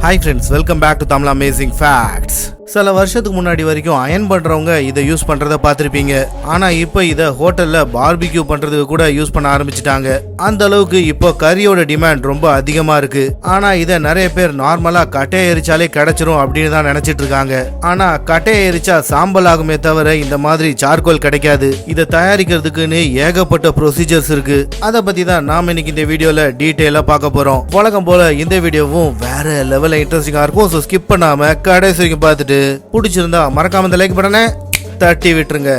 Hi friends, welcome back to Tamil Amazing Facts. சில வருஷத்துக்கு முன்னாடி வரைக்கும் அயன் பண்றவங்க இதை யூஸ் பண்றத பார்த்திருப்பீங்க. ஆனா இப்போ இதை ஹோட்டல்ல பார்பிக்யூ பண்றதுக்கு கூட யூஸ் பண்ண ஆரம்பிச்சிட்டாங்க. அந்த அளவுக்கு இப்போ கறியோட டிமாண்ட் ரொம்ப அதிகமா இருக்கு. ஆனா இதை நிறைய பேர் நார்மலா கட்டையை எரிச்சாலே கிடைச்சிரும் அப்படின்னு தான் நினைச்சிட்டு இருக்காங்க. ஆனா கட்டையை எரிச்சா சாம்பல் ஆகுமே தவிர இந்த மாதிரி சார்கோல் கிடைக்காது. இதை தயாரிக்கிறதுக்குன்னு ஏகப்பட்ட ப்ரொசீஜர்ஸ் இருக்கு. அதை பத்தி தான் நாம இன்னைக்கு இந்த வீடியோல டீட்டெயிலா பார்க்க போறோம். வழக்கம் போல இந்த வீடியோவும் வேற லெவல்ல இன்ட்ரெஸ்டிங்கா இருக்கும். ஸோ ஸ்கிப் பண்ணாம கடைசி வரைக்கும் பார்த்துட்டு பிடிச்சிருந்தா மறக்காம இந்த லைக் பட்டனை தட்டி விட்டுருங்க.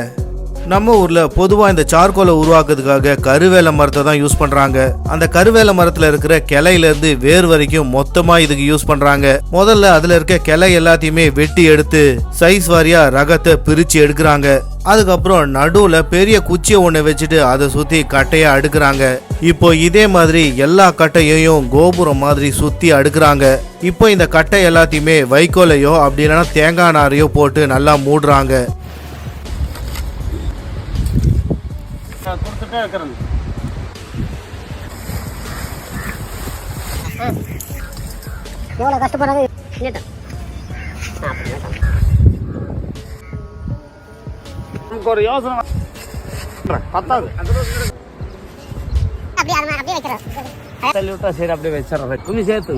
நம்ம ஊர்ல பொதுவா இந்த சார்கோலை உருவாக்குறதுக்காக கருவேல மரத்தை தான் யூஸ் பண்றாங்க. அந்த கருவேல மரத்துல இருக்கிற கிளையில இருந்து வேர் வரைக்கும் மொத்தமா இதுக்கு யூஸ் பண்றாங்க. முதல்ல அதுல இருக்க கிளை எல்லாத்தையுமே வெட்டி எடுத்து சைஸ் வாரியா ரகத்தை பிரிச்சு எடுக்கிறாங்க. அதுக்கப்புறம் நடுவுல பெரிய குச்சியை ஒண்ணு வச்சுட்டு அதை சுத்தி கட்டையா அடுக்குறாங்க. இப்போ இதே மாதிரி எல்லா கட்டையையும் கோபுரம் மாதிரி சுத்தி அடுக்குறாங்க. இப்போ இந்த கட்டை எல்லாத்தையுமே வைக்கோலையோ அப்படி இல்லைன்னா தேங்காய் நாரையோ போட்டு நல்லா மூடுறாங்க. ஒரு யோசனை பத்தாது சரி அப்படியே வச்சிடறேன் துணி சேர்த்து.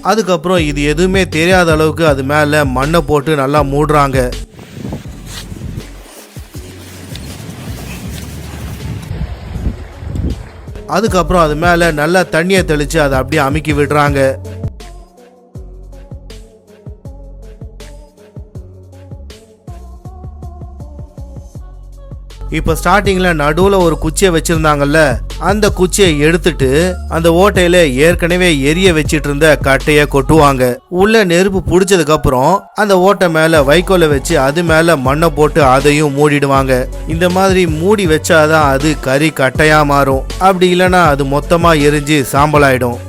அதுக்கப்புறம் இது எதுவுமே தெரியாத அளவுக்கு அது மேல மண்ணை போட்டு நல்லா மூடுறாங்க. அதுக்கப்புறம் அது மேல நல்லா தண்ணியை தெளிச்சு அதை அப்படியே அமுக்கி விடுறாங்க. இப்ப ஸ்டார்டிங்ல நடுவுல ஒரு குச்சியை வச்சிருந்தாங்கல்ல, அந்த குச்சியை எடுத்துட்டு அந்த ஓட்டையில ஏற்கனவே எரிய வச்சிட்டு இருந்த கட்டைய கொட்டுவாங்க. உள்ள நெருப்பு புடிச்சதுக்கு அப்புறம் அந்த ஓட்டை மேல வைக்கோல வச்சு அது மேல மண்ணை போட்டு அதையும் மூடிடுவாங்க. இந்த மாதிரி மூடி வச்சாதான் அது கறி கட்டையா மாறும். அப்படி இல்லைன்னா அது மொத்தமா எரிஞ்சு சாம்பலாயிடும்.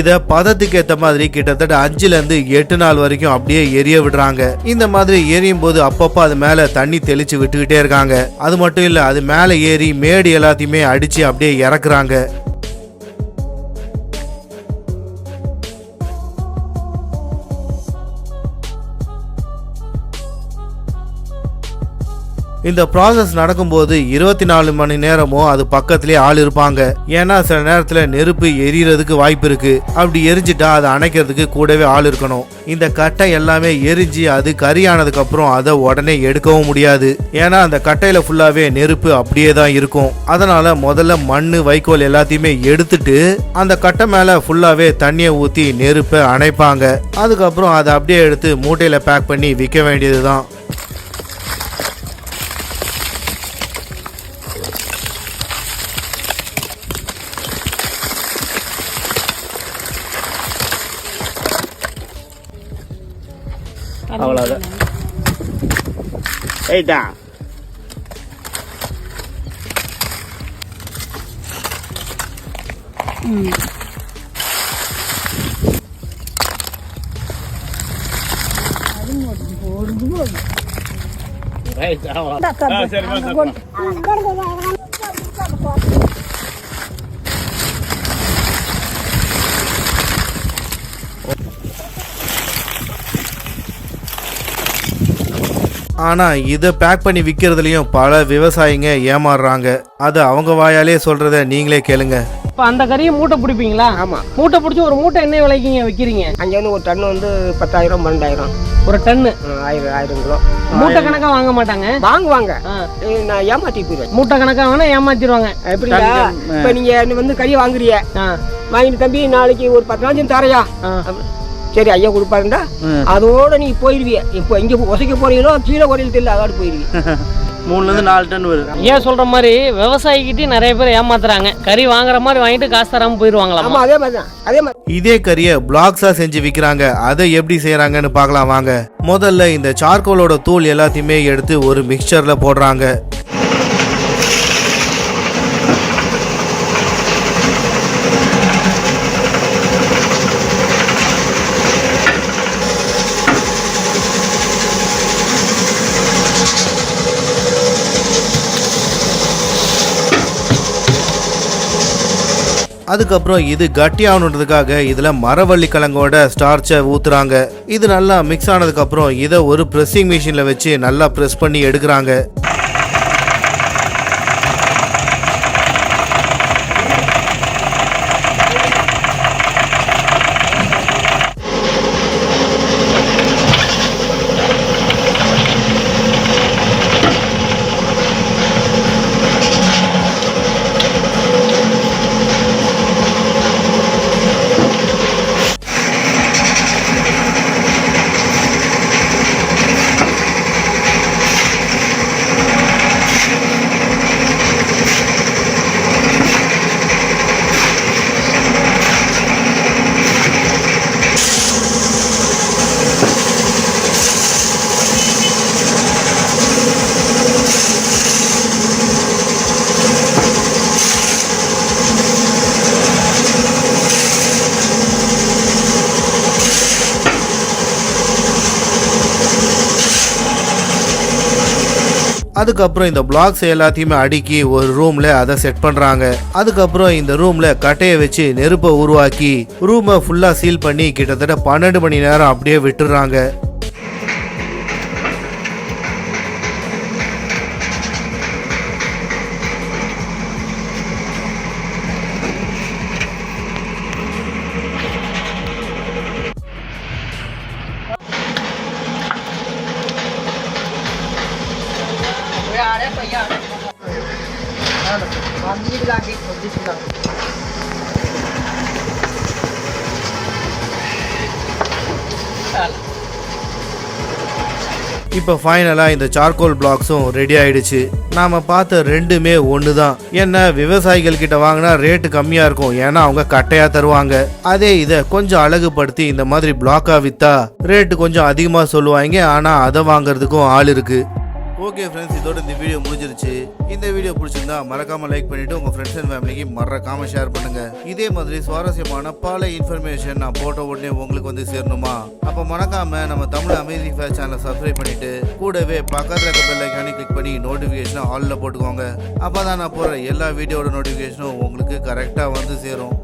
இத பதத்துக்கு ஏத்த மாதிரி கிட்டத்தட்ட 5ல இருந்து 8 நாள் வரைக்கும் அப்படியே எரிய விடுறாங்க. இந்த மாதிரி எரியும் போது அப்பப்ப அது மேல தண்ணி தெளிச்சு விட்டுக்கிட்டே இருக்காங்க. அது மட்டும் இல்ல, அது மேல ஏறி மேடு எல்லாத்தையுமே அடிச்சு அப்படியே இறக்குறாங்க. இந்த ப்ராசஸ் நடக்கும்போது 24 மணி நேரமும் அது பக்கத்திலே ஆள் இருப்பாங்க. ஏன்னா சில நேரத்துல நெருப்பு எரியறதுக்கு வாய்ப்பு இருக்கு. அப்படி எரிஞ்சிட்டா அதை அணைக்கிறதுக்கு கூடவே ஆள் இருக்கணும். இந்த கட்டை எல்லாமே எரிஞ்சு அது கரியானதுக்கு அப்புறம் அதை உடனே எடுக்கவும் முடியாது. ஏன்னா அந்த கட்டையில ஃபுல்லாவே நெருப்பு அப்படியே தான் இருக்கும். அதனால முதல்ல மண்ணு வைக்கோல் எல்லாத்தையுமே எடுத்துட்டு அந்த கட்டை மேல ஃபுல்லாவே தண்ணியை ஊத்தி நெருப்பை அணைப்பாங்க. அதுக்கப்புறம் அதை அப்படியே எடுத்து மூட்டையில பேக் பண்ணி விற்க வேண்டியதுதான். அவ்வளோதான். ஏய்டா சரி ஆனா இதை பேக் பண்ணி விற்கிறதுலயும் பல விவசாயிங்க ஏமாறுறாங்க. அது அவங்க வாயாலே சொல்றத நீங்களே கேளுங்க. இப்போ அந்த கறியை மூட்டை பிடிப்பீங்களா? ஆமாம். மூட்டை பிடிச்சி ஒரு மூட்டை என்ன விலைக்குங்க விற்கிறீங்க? அங்கே வந்து ஒரு டன் வந்து 10,000 12,000. ஒரு டன்னு 1000 கிலோ. மூட்டை கணக்காக வாங்க மாட்டாங்க, வாங்குவாங்க. நான் ஏமாற்றி போயிடுவேன். மூட்டை கணக்காக வாங்கினா ஏமாத்திடுவாங்க. எப்படிங்க இப்போ நீங்கள் வந்து கறியை வாங்குறிய வாங்கிட்டு தம்பி நாளைக்கு ஒரு 10 நாள் தரையா சரி ஐயா கொடுப்பாருண்டா அதோட நீ போயிடுவிய. இப்போ எங்கே உசைக்க போறீங்களோ கீழே குறையில் தெரியல அதோட போயிடுவீங்க. 3லேருந்து 4 டன் வருது. ஏன் சொல்ற மாதிரி விவசாயிக்கிட்டே நிறைய பேர் ஏமாத்துறாங்க. கறி வாங்குற மாதிரி வாங்கிட்டு காசு தராம போயிருவாங்களா? ஆமாம் அதே மாதிரி தான் அதே மாதிரி. இதே கறியை பிளாக்ஸா செஞ்சு விற்கிறாங்க. அதை எப்படி செய்யறாங்கன்னு பார்க்கலாம் வாங்க. முதல்ல இந்த சார்கோலோட தூள் எல்லாத்தையுமே எடுத்து ஒரு மிக்சர்ல போடுறாங்க. அதுக்கப்புறம் இது கட்டியாகணுன்றதுக்காக இதில் மரவள்ளி கிழங்கோட ஸ்டார்ச்சை ஊற்றுறாங்க. இது நல்லா மிக்ஸ் ஆனதுக்கப்புறம் இதை ஒரு ப்ரெஸ்ஸிங் மிஷினில் வச்சு நல்லா ப்ரெஸ் பண்ணி எடுக்கிறாங்க. அதுக்கப்புறம் இந்த பிளாக்ஸ் எல்லாத்தையுமே அடுக்கி ஒரு ரூம்ல அதை செட் பண்றாங்க. அதுக்கப்புறம் இந்த ரூம்ல கட்டையை வச்சு நெருப்பை உருவாக்கி ரூமை ஃபுல்லா சீல் பண்ணி கிட்டத்தட்ட 12 மணி நேரம் அப்படியே விட்டுறாங்க. இப்போ ஃபைனலாக இந்த சார்கோல் பிளாக்ஸும் ரெடி ஆயிடுச்சு. நாம் பார்த்த ரெண்டுமே ஒன்று தான். ஏன்னா விவசாயிகள் கிட்ட வாங்கினா ரேட்டு கம்மியாக இருக்கும், ஏன்னா அவங்க கட்டையாக தருவாங்க. அதே இதை கொஞ்சம் அழகுபடுத்தி இந்த மாதிரி பிளாக்காக விற்றா ரேட்டு கொஞ்சம் அதிகமாக சொல்லுவாங்க, ஆனால் அதை வாங்குறதுக்கும் ஆள் இருக்குது. ஓகே ஃப்ரெண்ட்ஸ், இதோட இந்த வீடியோ முடிஞ்சிருச்சு. இந்த வீடியோ பிடிச்சிருந்தா மறக்காம லைக் பண்ணிட்டு உங்க ஃப்ரெண்ட்ஸ் அண்ட் ஃபேமிலிக்கு மறக்காம ஷேர் பண்ணுங்க. இதே மாதிரி சுவாரஸ்யமான பல இன்ஃபர்மேஷன் நான் போட்ட உடனே உங்களுக்கு வந்து சேரணுமா? அப்ப மறக்காம நம்ம தமிழ் அமேசிங் ஃபேக்ட்ஸ் சேனலை சப்ஸ்கிரைப் பண்ணிட்டு கூடவே பக்கத்துல இருக்க பெல் ஐகானை கிளிக் பண்ணி நோட்டிஃபிகேஷனை ஆல்ல போட்டுக்கோங்க. அப்பதான் நான் போற எல்லா வீடியோட நோட்டிஃபிகேஷனும் உங்களுக்கு கரெக்டா வந்து சேரும்.